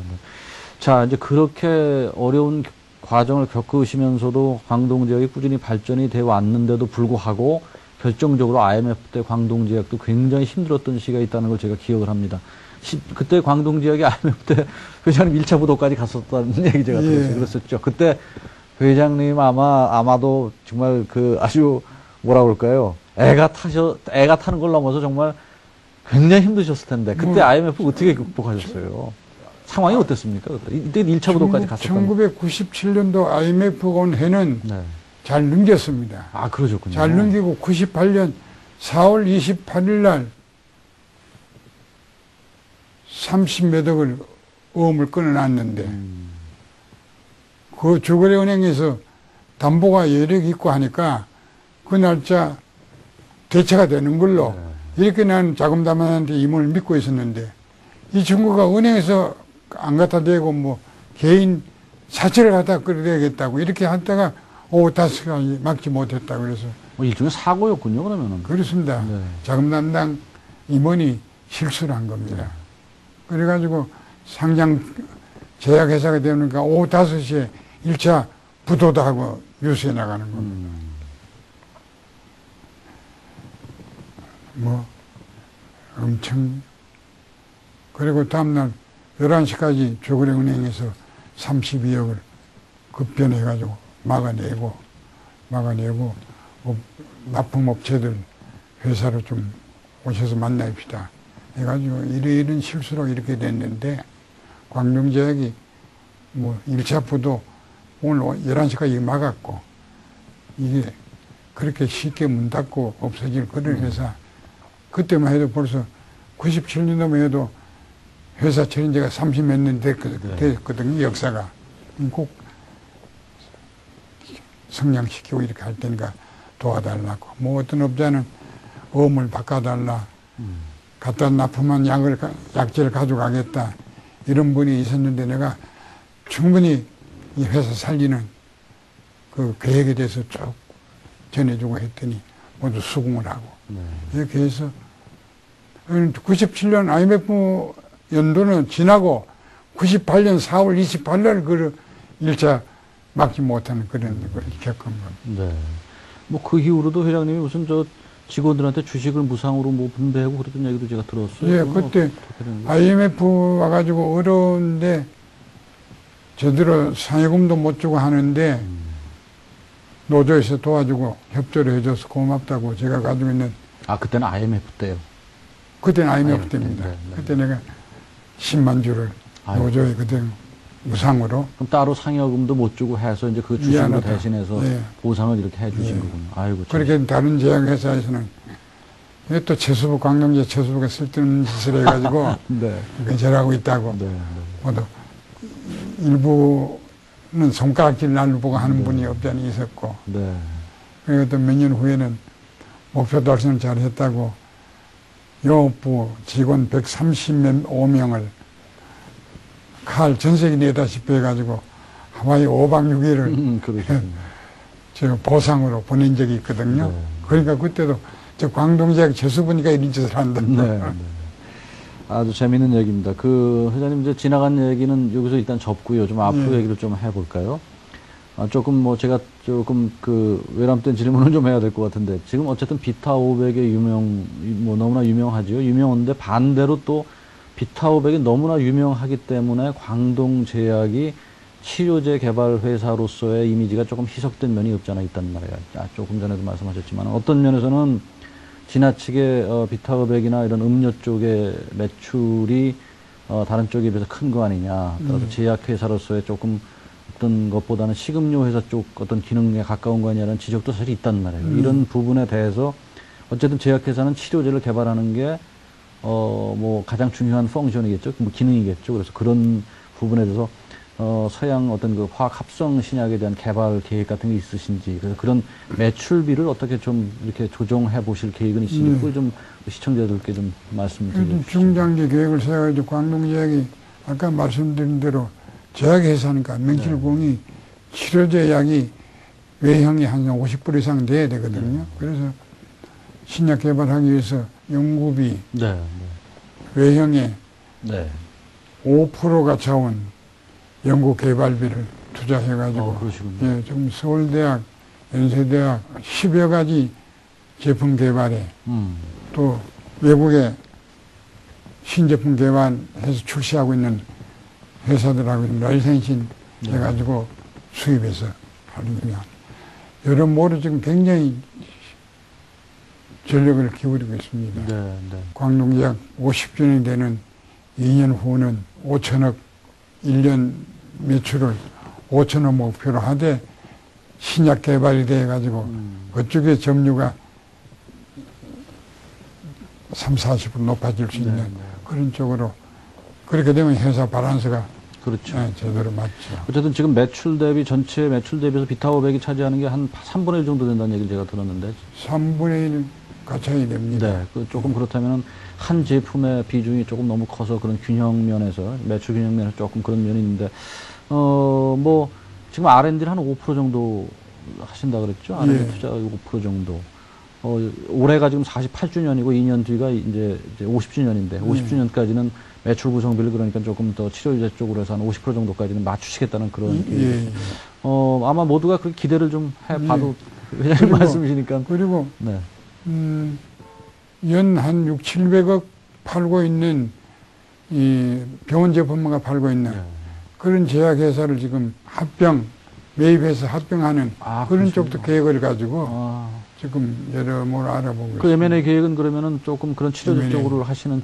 자, 이제 그렇게 어려운 과정을 겪으시면서도 광동 지역이 꾸준히 발전이 되어 왔는데도 불구하고 결정적으로 IMF 때 광동 지역도 굉장히 힘들었던 시기가 있다는 걸 제가 기억을 합니다. 그때 광동 지역이 IMF 때 회장님 1차 부도까지 갔었다는 얘기 제가 들었어요. 그랬었죠. 그때 회장님 아마도 정말 아주 뭐라 그럴까요? 애가 타는 걸 넘어서 정말 굉장히 힘드셨을 텐데 그때 IMF 어떻게 극복하셨어요? 상황이 어땠습니까? 이때 1차 부도까지 갔었던 1997년도 IMF가 온 해는 잘 넘겼습니다. 아, 그러셨군요. 잘 넘기고 98년 4월 28일 날 30몇 억을 어음을 끊어놨는데 그 조거래은행에서 담보가 여력이 있고 하니까 그 날짜 대체가 되는 걸로 이렇게 난 자금담당한테 임원을 믿고 있었는데 이 친구가 은행에서 안 갖다 대고 뭐 개인 사채를 갖다 끌어야겠다고 이렇게 하다가 오후 5시간 막지 못했다고 그래서 일종의 사고였군요, 그러면은. 그렇습니다. 네. 자금 담당 임원이 실수를 한 겁니다. 그래가지고 상장 제약회사가 되니까 오후 5시에 1차 부도도 하고 유수해 나가는 겁니다. 뭐 엄청 그리고 다음날 11시까지 조거래은행에서 32억을 급변해가지고 막아내고 납품업체들 회사로 좀 오셔서 만납시다 해가지고 이런 실수로 이렇게 됐는데 광동제약이 뭐 1차 부도 오늘 11시까지 막았고 이게 그렇게 쉽게 문 닫고 없어질 그런 회사 그때만 해도 벌써 97년도만 해도 회사 차린 지가 30몇 년 됐거든요, 역사가. 꼭 성장시키고 이렇게 할 테니까 도와달라고. 뭐 어떤 업자는 어음을 바꿔달라. 갖다 납품한 약재를 가져가겠다. 이런 분이 있었는데 내가 충분히 이 회사 살리는 그 계획에 대해서 쭉 전해주고 했더니 모두 수긍을 하고. 이렇게 해서 97년 IMF 연도는 지나고 98년 4월 28일 그 일자 막지 못하는 그런 걸 겪은 겁니다. 네. 뭐 그 이후로도 회장님이 무슨 저 직원들한테 주식을 무상으로 뭐 분배하고 그랬던 얘기도 제가 들었어요. 예, 그때 IMF 와가지고 어려운데 제대로 상여금도 못 주고 하는데 노조에서 도와주고 협조를 해줘서 고맙다고 제가 가지고 있는. 아, 그때는 IMF 때요? 그때는 IMF 때입니다. 네. 그때 내가 10만 주를 노조에 그때 무상으로. 그럼 따로 상여금도 못 주고 해서 이제 그 주식으로 미안하다. 대신해서 예. 보상을 이렇게 해주신 예. 거군요. 아이고. 참. 그렇게 다른 제약회사에서는 이게 또 최수부, 광동제 최수부가 쓸데없는 짓을 해가지고 네. 저러고 있다고. 네. 모두 일부는 손가락질 날로 보고 하는 분이 없지 않아 있었고. 네. 그리고 또 몇 년 후에는 목표 달성을 잘 했다고 영업부 직원 135명을 칼 전세기 내다시피 해가지고 하와이 5박 6일을 그러시군요. 제가 보상으로 보낸 적이 있거든요. 네. 그러니까 그때도 저 광동제약 재수보니까 이런 짓을 한다. 네. 아주 재미있는 얘기입니다. 그 회장님 이제 지나간 얘기는 여기서 일단 접고요. 좀 앞으로 얘기를 좀 해볼까요? 조금 뭐 제가 조금 그 외람된 질문을 좀 해야 될 것 같은데 지금 어쨌든 비타 500의 뭐 너무나 유명하지요. 유명한데 반대로 또 비타 500이 너무나 유명하기 때문에 광동제약이 치료제 개발 회사로서의 이미지가 조금 희석된 면이 없지 않아 있단 말이에요. 조금 전에도 말씀하셨지만 어떤 면에서는 지나치게 비타 500이나 이런 음료 쪽의 매출이 다른 쪽에 비해서 큰 거 아니냐. 따라서 제약회사로서의 조금 어떤 것보다는 식음료 회사 쪽 어떤 기능에 가까운 거 아니냐는 지적도 사실 있단 말이에요. 이런 부분에 대해서 어쨌든 제약회사는 치료제를 개발하는 게 뭐 가장 중요한 펑션이겠죠. 뭐 기능이겠죠. 그래서 그런 부분에 대해서 서양 어떤 그 화학 합성 신약에 대한 개발 계획 같은 게 있으신지, 그래서 그런 매출비를 어떻게 좀 이렇게 조정해 보실 계획은 있으신지, 그걸 좀 시청자들께 좀 말씀을 드려주시죠. 중장기 계획을 세워가지고 광동제약이 아까 말씀드린 대로 제약회사니까 명실공히 치료제 약이 외형이 한 50% 이상 돼야 되거든요. 그래서 신약 개발하기 위해서 연구비, 외형에 5%가 차온 연구 개발비를 투자해가지고, 예, 지금 서울대학, 연세대학 10여 가지 제품 개발에 또 외국에 신제품 개발해서 출시하고 있는 회사들하고 라이센싱 해가지고 수입해서 하는 거냐. 여러모로 지금 굉장히 전력을 기울이고 있습니다. 광동제약 50주년이 되는 2년 후는 5천억 1년 매출을 5천억 목표로 하되 신약 개발이 돼가지고 그쪽에 점유가 30~40% 높아질 수 있는 그런 쪽으로, 그렇게 되면 회사 바란스가 그렇죠. 네, 제대로 맞죠. 어쨌든 지금 매출 대비, 전체 매출 대비해서 비타 500이 차지하는 게 한 3분의 1 정도 된다는 얘기를 제가 들었는데. 3분의 1 가차이 됩니다. 네. 조금 그렇다면 한 제품의 비중이 조금 너무 커서 그런 균형 면에서, 매출 균형 면에서 조금 그런 면이 있는데, 뭐, 지금 R&D를 한 5% 정도 하신다 그랬죠? R&D 투자 5% 정도. 올해가 지금 48주년이고 2년 뒤가 이제 50주년인데, 50주년까지는 매출 구성비를 그러니까 조금 더 치료제 쪽으로 해서 한 50% 정도까지는 맞추시겠다는 그런. 아마 모두가 그렇게 기대를 좀 해봐도, 회장님 말씀이시니까. 그리고, 연 한 600~700억 팔고 있는 이 병원 제품만 팔고 있는 그런 제약회사를 지금 매입해서 합병하는 그런 쪽도 계획을 가지고 지금 여러모로 알아보고 있습니다. 그 M&A 계획은 그러면은 조금 그런 치료제 쪽으로 하시는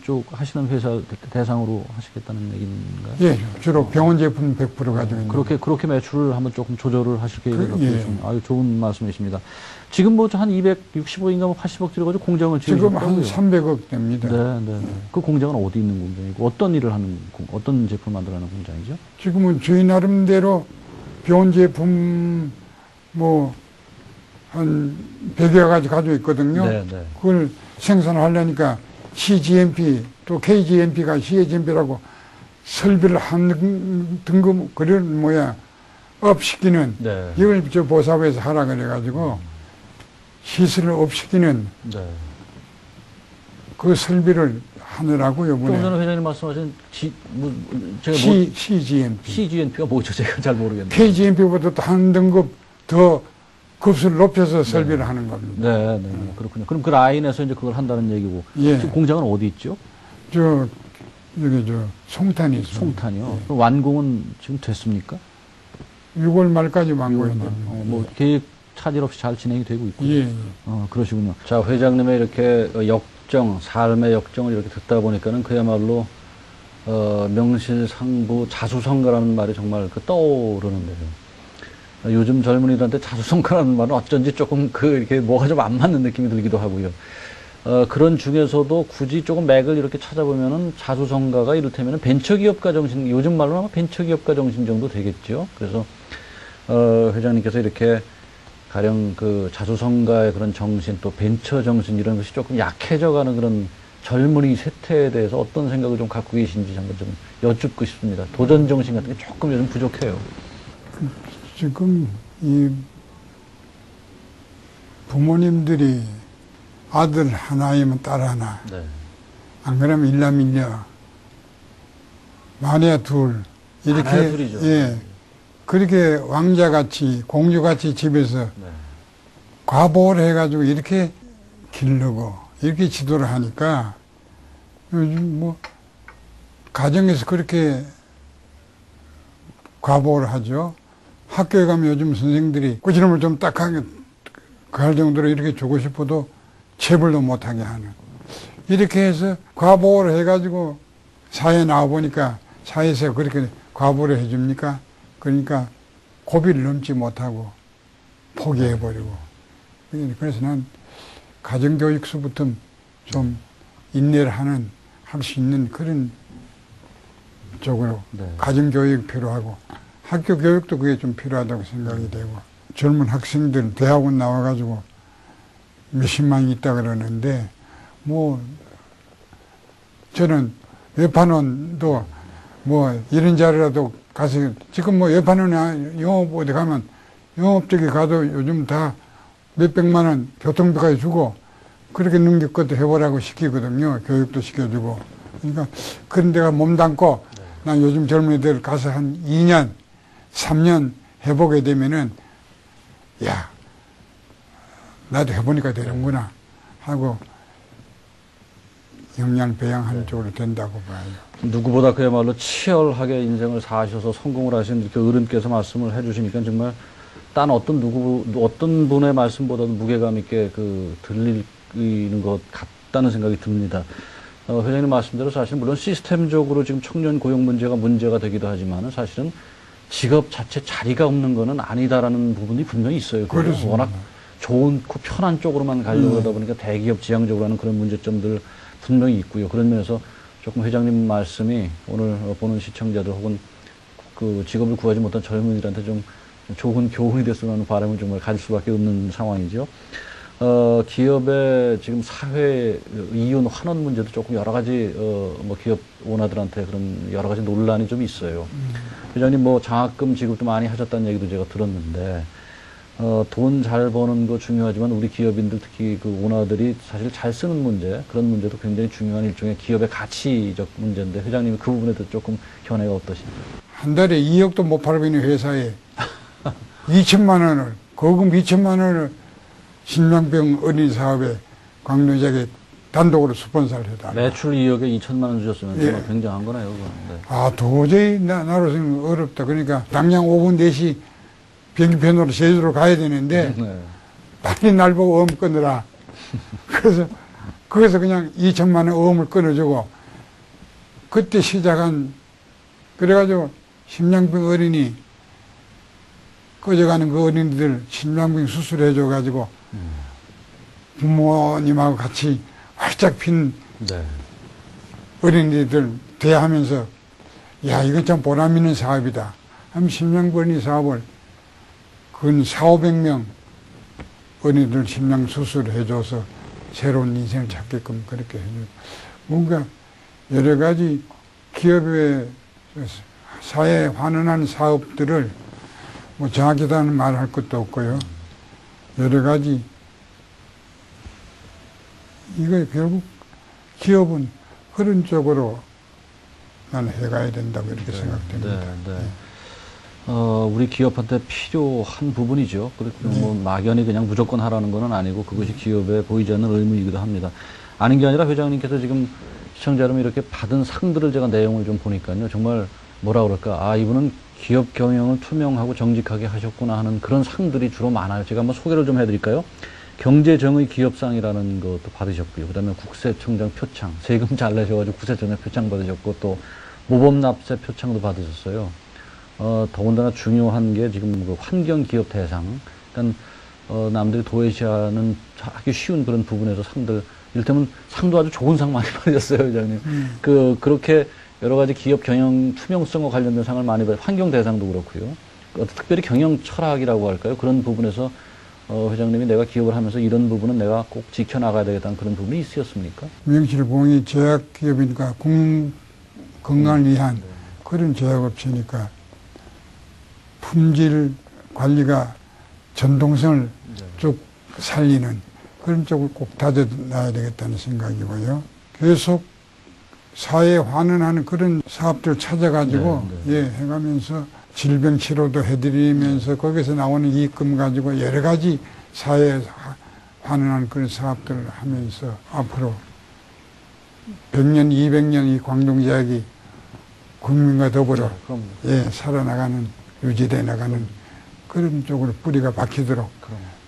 회사 대상으로 하시겠다는 얘기인가요? 예, 주로 병원 제품 100% 가지고 있는. 그렇게 매출을 한번 조금 조절을 하실 계획을 갖고 있습니다. 아주 좋은 말씀이십니다. 지금 뭐 한 260억인가 뭐 80억 들여가지고 공장을 지으셨다고요? 지금 한 300억 됩니다. 그 공장은 어디 있는 공장이고 어떤 일을 하는, 어떤 제품 만들어내는 공장이죠? 지금은 저희 나름대로 병원 제품 뭐 한 100여 가지 가지고 있거든요. 그걸 생산하려니까 CGMP 또 KGMP가 CGMP라고 설비를 한 등급 그런 업시키는 네. 이걸 저 보사부에서 하라 그래가지고 시설을 업시키는 네. 그 설비를 하느라고 조금 전에 요번에 회장님 말씀하신 제가 CGMP, CGNP가 뭐죠? 제가 잘 모르겠네요. KGMP보다 또 한 등급 더 급수를 높여서 설비를 하는 겁니다. 네, 네, 그렇군요. 그럼 그 라인에서 이제 그걸 한다는 얘기고. 예. 지금 공장은 어디 있죠? 여기 송탄이 있습니다. 송탄이요. 그럼 완공은 지금 됐습니까? 6월 말까지 완공했는데. 뭐 계획 차질 없이 잘 진행이 되고 있고요. 예, 예. 그러시군요. 자, 회장님의 이렇게 삶의 역정을 이렇게 듣다 보니까는 그야말로 명실상부 자수성가라는 말이 정말 떠오르는데요. 요즘 젊은이들한테 자수성가라는 말은 어쩐지 조금 이렇게 뭐가 좀 안 맞는 느낌이 들기도 하고요. 그런 중에서도 굳이 조금 맥을 이렇게 찾아보면은 자수성가가 이를테면은 벤처기업가 정신, 요즘 말로 아마 벤처기업가 정신 정도 되겠죠. 그래서, 회장님께서 이렇게 가령 그 자수성가의 그런 정신, 또 벤처 정신 이런 것이 조금 약해져 가는 그런 젊은이 세태에 대해서 어떤 생각을 좀 갖고 계신지 한번 좀 여쭙고 싶습니다. 도전 정신 같은 게 조금 요즘 부족해요. 지금 이 부모님들이 아들 하나이면 딸 하나, 네. 안 그러면 일남일녀, 만에 둘, 이렇게, 하나의 둘이죠. 예, 그렇게 왕자같이, 공주같이 집에서 네. 과보를 해가지고 이렇게 기르고, 이렇게 지도를 하니까, 요즘 가정에서 그렇게 과보를 하죠. 학교에 가면 요즘 선생님들이 꾸지람을 좀 딱하게 할 정도로 이렇게 주고 싶어도 체벌도 못하게 하는. 이렇게 해서 과보를 해가지고 사회에 나와보니까 사회에서 그렇게 과보를 해줍니까? 그러니까 고비를 넘지 못하고 포기해버리고. 그래서 난 가정교육서부터 좀 인내를 할 수 있는 그런 쪽으로 네. 가정교육이 필요하고 학교 교육도 그게 좀 필요하다고 생각이 되고 젊은 학생들 대학원 나와가지고 몇십만 있다 그러는데 저는 외판원도 이런 자리라도 가서 지금 외판원이 영업 어디 가면 영업 쪽에 가도 요즘 다 몇백만 원 교통비까지 주고 그렇게 능력 것도 해보라고 시키거든요. 교육도 시켜주고. 그러니까 그런 데가 몸담고 난 요즘 젊은이들 가서 한 2년, 3년 해보게 되면은 야, 나도 해보니까 되는구나 하고 역량 배양하는 쪽으로 된다고 봐요. 누구보다 그야말로 치열하게 인생을 사셔서 성공을 하신 이렇게 어른께서 말씀을 해주시니까 정말 딴 어떤 분의 말씀보다도 무게감 있게 들리는 것 같다는 생각이 듭니다. 회장님 말씀대로 사실 물론 시스템적으로 지금 청년 고용 문제가 되기도 하지만 사실은 직업 자체 자리가 없는 거는 아니다라는 부분이 분명히 있어요. 그렇습니다. 워낙 좋고 편한 쪽으로만 가려고 하다 보니까 대기업 지향적으로 하는 그런 문제점들 분명히 있고요. 그런 면에서 조금 회장님 말씀이 오늘 보는 시청자들 혹은 그 직업을 구하지 못한 젊은이들한테 좀 좋은 교훈이 됐으면 하는 바람을 정말 가질 수밖에 없는 상황이죠. 기업의 지금 사회 이윤 환원 문제도 조금 여러 가지 기업 오너들한테 그런 여러 가지 논란이 좀 있어요. 회장님 장학금 지급도 많이 하셨다는 얘기도 제가 들었는데 돈 잘 버는 거 중요하지만 우리 기업인들 특히 그 오너들이 사실 잘 쓰는 문제 그런 문제도 굉장히 중요한 일종의 기업의 가치적 문제인데 회장님이 그 부분에 대해서 조금 견해가 어떠십니까? 한 달에 2억도 못 팔고 있는 회사에 2천만 원을 거금 2천만 원을 신명병 어린이 사업에 광주지역에 단독으로 스폰서를 해달라. 매출 2억에 2천만 원 주셨으면 예. 정말 굉장한 거네요. 네. 도저히 나로서는 어렵다. 그러니까 당장 5분 4시 비행기편으로 제주도로 가야 되는데 네. 빨리 날 보고 어음 끊으라. 그래서 거기서 그냥 2천만 원 어음을 끊어주고 그때 시작한 그래가지고 심장병 어린이 꺼져가는 그 어린이들 심장병 수술해줘가지고 부모님하고 같이 활짝 핀 네. 어린이들 대하면서 야 이건 참 보람 있는 사업이다. 하면 심장병 어린이 사업을 근 4,500명 어린이들 심장 수술을 해줘서 새로운 인생을 찾게끔 그렇게 해줘. 뭔가 여러 가지 기업의 사회에 환원한 사업들을 뭐 정확히 다는 말할 것도 없고요. 여러 가지 이거 결국 기업은 그런 쪽으로 나는 해가야 된다고 이렇게 생각됩니다. 우리 기업한테 필요한 부분이죠. 그렇게 뭐 막연히 그냥 무조건 하라는 건 아니고 그것이 기업에 보이지 않는 의무이기도 합니다. 아닌 게 아니라 회장님께서 지금 시청자 여러분 이렇게 받은 상들을 제가 내용을 좀 보니까요. 정말 뭐라 그럴까. 아, 이분은 기업 경영을 투명하고 정직하게 하셨구나 하는 그런 상들이 주로 많아요. 제가 한번 소개를 좀 해드릴까요? 경제정의 기업상이라는 것도 받으셨고요. 그 다음에 국세청장 표창, 세금 잘 내셔가지고 국세청장 표창 받으셨고 또 모범납세 표창도 받으셨어요. 더군다나 중요한 게 지금 그 환경기업 대상, 그러니까 남들이 도외시하는 하기 쉬운 그런 부분에서 상들, 이를테면 상도 아주 좋은 상 많이 받으셨어요, 회장님. 그렇게 여러 가지 기업 경영 투명성과 관련된 상을 많이 받으셨어요. 환경 대상도 그렇고요. 특별히 경영 철학이라고 할까요? 그런 부분에서 회장님이 내가 기업을 하면서 이런 부분은 내가 꼭 지켜나가야 되겠다는 그런 부분이 있으셨습니까? 명실공히 제약기업이니까 국민 건강을 위한 그런 제약업체니까 품질 관리가 전통성을 쭉 살리는 그런 쪽을 꼭 다져놔야 되겠다는 생각이고요. 계속 사회에 환원하는 그런 사업들 찾아가지고 해가면서 질병 치료도 해드리면서 거기서 나오는 이익금 가지고 여러 가지 사회에 환원하는 그런 사업들을 하면서 앞으로 100년, 200년 이 광동제약이 국민과 더불어 살아나가는, 유지돼 나가는 그런 쪽으로 뿌리가 박히도록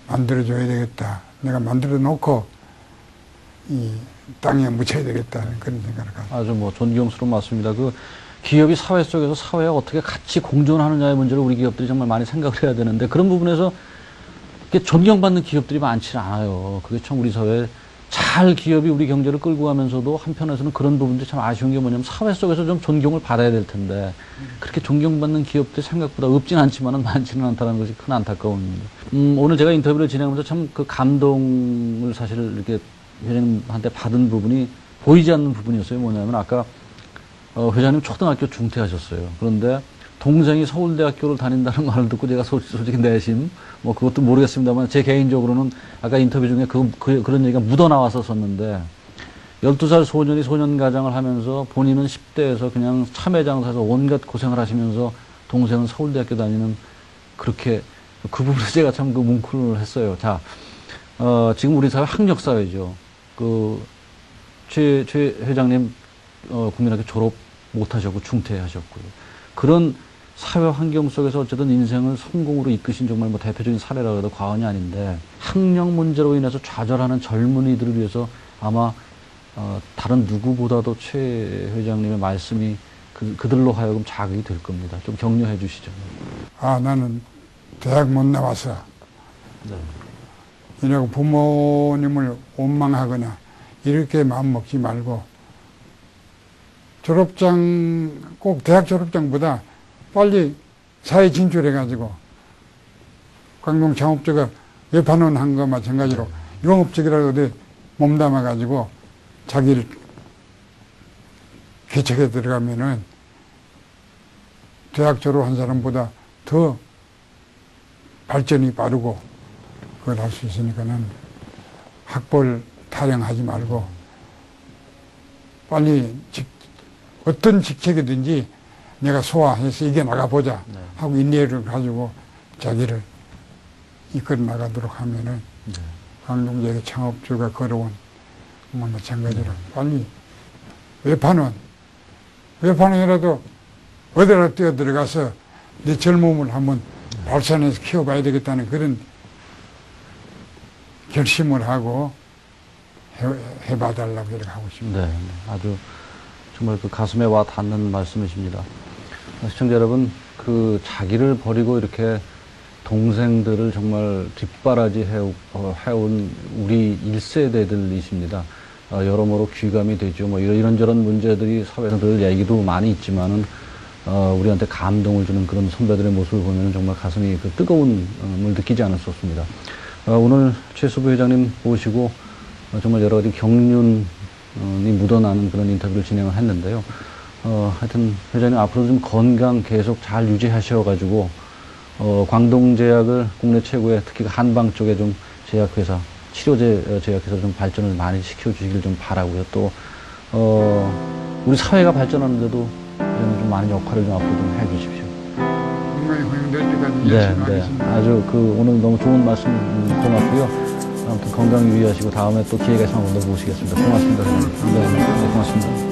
만들어줘야 되겠다. 내가 만들어 놓고 이 땅에 묻혀야 되겠다는 그런 생각을 가지고. 아주 뭐 존경스러운 말씀입니다. 그 기업이 사회 속에서 사회와 어떻게 같이 공존하느냐의 문제를 우리 기업들이 정말 많이 생각을 해야 되는데 그런 부분에서 이게 존경받는 기업들이 많지는 않아요. 그게 참 우리 사회에 잘 기업이 우리 경제를 끌고 가면서도 한편에서는 그런 부분들이 참 아쉬운 게 뭐냐면 사회 속에서 좀 존경을 받아야 될 텐데 그렇게 존경받는 기업들이 생각보다 없진 않지만은 많지는 않다는 것이 큰 안타까움입니다. 오늘 제가 인터뷰를 진행하면서 참 그 감동을 사실 이렇게 회장님한테 받은 부분이 보이지 않는 부분이었어요. 뭐냐면 아까 회장님 초등학교 중퇴하셨어요. 그런데 동생이 서울대학교를 다닌다는 말을 듣고 제가 솔직히 내심, 뭐 그것도 모르겠습니다만 제 개인적으로는 아까 인터뷰 중에 그런 얘기가 묻어나왔었는데 12살 소년이 소년가장을 하면서 본인은 10대에서 그냥 참외장사에서 온갖 고생을 하시면서 동생은 서울대학교 다니는 그렇게 그 부분에 제가 참 그 뭉클을 했어요. 자, 지금 우리 사회 학력사회죠. 최 회장님 국민학교 졸업 못하셨고 중퇴하셨고요. 그런 사회 환경 속에서 어쨌든 인생을 성공으로 이끄신 정말 뭐 대표적인 사례라고 해도 과언이 아닌데 학력 문제로 인해서 좌절하는 젊은이들을 위해서 아마 다른 누구보다도 최 회장님의 말씀이 그들로 하여금 자극이 될 겁니다. 좀 격려해 주시죠. 아, 나는 대학 못 나와서 이라고 부모님을 원망하거나 이렇게 마음 먹지 말고 졸업장, 꼭 대학 졸업장보다 빨리 사회 진출해가지고 광동 창업주가 외판원 한 거 마찬가지로 영업직이라도 어디 몸담아가지고 자기를 개척에 들어가면은 대학 졸업한 사람보다 더 발전이 빠르고 그걸 할 수 있으니까는 학벌 타령하지 말고 빨리 어떤 직책이든지 내가 소화해서 이겨 나가보자 하고 인내를 가지고 자기를 이끌어 나가도록 하면은 광동제약의 창업주가 걸어온 뭐 마찬가지로 빨리 외판원이라도 어디라도 뛰어 들어가서 내 젊음을 한번 발산해서 키워봐야 되겠다는 그런 결심을 하고 해봐달라고 이렇게 하고 싶습니다. 네, 아주 정말 그 가슴에 와 닿는 말씀이십니다. 시청자 여러분, 그 자기를 버리고 이렇게 동생들을 정말 뒷바라지 해온 우리 1세대들이십니다. 여러모로 귀감이 되죠. 뭐 이런저런 문제들이 사회에서 늘 얘기도 많이 있지만은 우리한테 감동을 주는 그런 선배들의 모습을 보면 정말 가슴이 그 뜨거움을 느끼지 않을 수 없습니다. 오늘 최수부 회장님 모시고 정말 여러 가지 경륜 묻어나는 그런 인터뷰를 진행을 했는데요. 하여튼 회장님 앞으로 좀 건강 계속 잘 유지하셔가지고 광동제약을 국내 최고의 특히 한방 쪽에 좀 제약회사, 치료제 제약회사 좀 발전을 많이 시켜주시길 좀 바라고요. 또 우리 사회가 발전하는데도 좀 많은 역할을 좀 앞으로 좀 해주십시오. 건강이 허용될 때까지 네, 열심히 네. 하겠습니다. 아주 오늘 너무 좋은 말씀 고맙고요. 아무튼 건강 유의하시고 다음에 또 기회가 있으면 한번 더 모시겠습니다. 고맙습니다. 네, 고맙습니다.